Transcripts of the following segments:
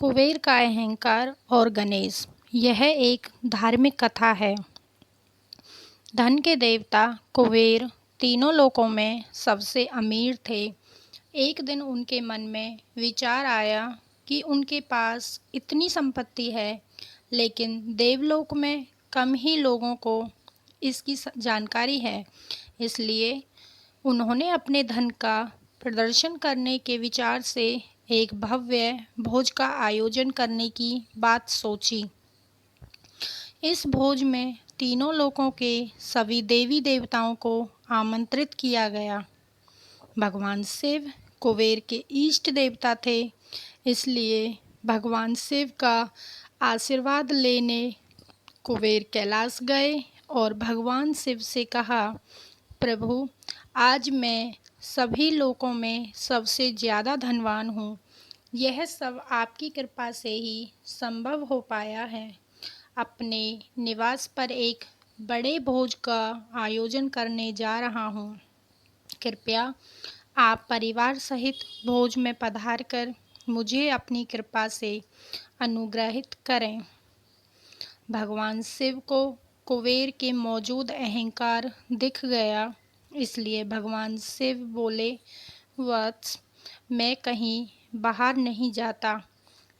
कुबेर का अहंकार और गणेश। यह एक धार्मिक कथा है। धन के देवता कुबेर तीनों लोकों में सबसे अमीर थे। एक दिन उनके मन में विचार आया कि उनके पास इतनी संपत्ति है, लेकिन देवलोक में कम ही लोगों को इसकी जानकारी है। इसलिए उन्होंने अपने धन का प्रदर्शन करने के विचार से एक भव्य भोज का आयोजन करने की बात सोची। इस भोज में तीनों लोकों के सभी देवी देवताओं को आमंत्रित किया गया। भगवान शिव कुबेर के इष्ट देवता थे, इसलिए भगवान शिव का आशीर्वाद लेने कुबेर कैलाश गए और भगवान शिव से कहा, प्रभु, आज मैं सभी लोकों में सबसे ज़्यादा धनवान हूँ। यह सब आपकी कृपा से ही संभव हो पाया है। अपने निवास पर एक बड़े भोज का आयोजन करने जा रहा हूँ। कृपया आप परिवार सहित भोज में पधार कर मुझे अपनी कृपा से अनुग्रहित करें। भगवान शिव को कुबेर के मौजूद अहंकार दिख गया, इसलिए भगवान शिव बोले, वत्स, मैं कहीं बाहर नहीं जाता।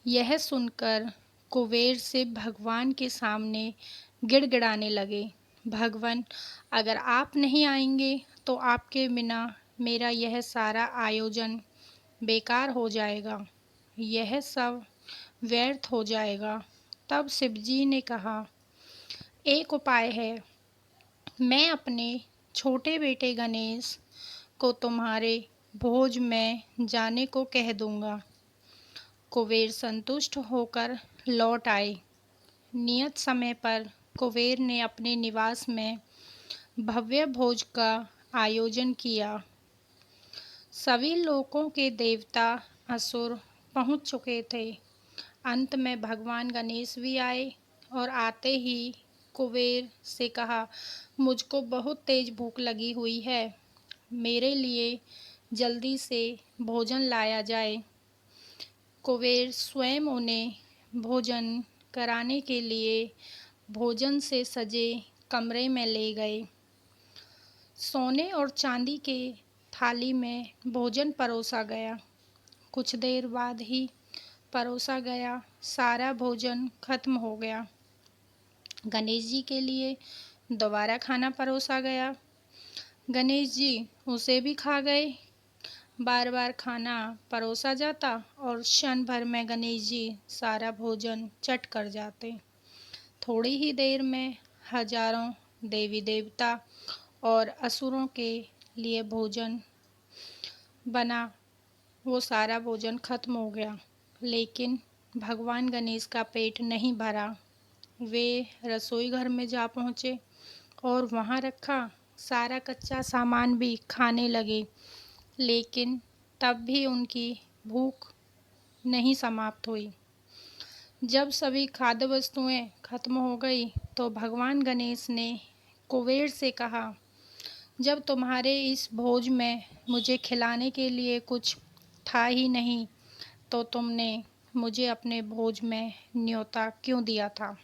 यह सुनकर कुबेर शिव भगवान के सामने गिड़गिड़ाने लगे, भगवान, अगर आप नहीं आएंगे तो आपके बिना मेरा यह सारा आयोजन बेकार हो जाएगा, यह सब व्यर्थ हो जाएगा। तब शिवजी ने कहा, एक उपाय है। मैं अपने छोटे बेटे गणेश को तुम्हारे भोज में जाने को कह दूंगा। कुबेर संतुष्ट होकर लौट आए। नियत समय पर कुबेर ने अपने निवास में भव्य भोज का आयोजन किया। सभी लोकों के देवता असुर पहुंच चुके थे। अंत में भगवान गणेश भी आए और आते ही कुबेर से कहा, मुझको बहुत तेज भूख लगी हुई है, मेरे लिए जल्दी से भोजन लाया जाए। कुबेर स्वयं उन्हें भोजन कराने के लिए भोजन से सजे कमरे में ले गए। सोने और चांदी के थाली में भोजन परोसा गया। कुछ देर बाद ही परोसा गया सारा भोजन खत्म हो गया। गणेश जी के लिए दोबारा खाना परोसा गया। गणेश जी उसे भी खा गए। बार बार खाना परोसा जाता और क्षण भर में गणेश जी सारा भोजन चट कर जाते। थोड़ी ही देर में हजारों देवी देवता और असुरों के लिए भोजन बना, वो सारा भोजन खत्म हो गया, लेकिन भगवान गणेश का पेट नहीं भरा। वे रसोई घर में जा पहुँचे और वहाँ रखा सारा कच्चा सामान भी खाने लगे, लेकिन तब भी उनकी भूख नहीं समाप्त हुई। जब सभी खाद्य वस्तुएं खत्म हो गई तो भगवान गणेश ने कुबेर से कहा, जब तुम्हारे इस भोज में मुझे खिलाने के लिए कुछ था ही नहीं, तो तुमने मुझे अपने भोज में न्योता क्यों दिया था?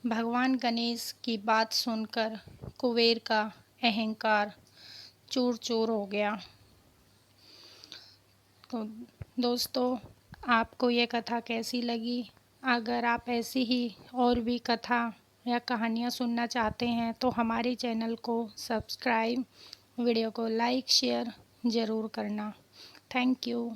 भगवान गणेश की बात सुनकर कुबेर का अहंकार चूर चूर हो गया। तो दोस्तों, आपको ये कथा कैसी लगी? अगर आप ऐसी ही और भी कथा या कहानियाँ सुनना चाहते हैं तो हमारे चैनल को सब्सक्राइब, वीडियो को लाइक शेयर ज़रूर करना। Thank you.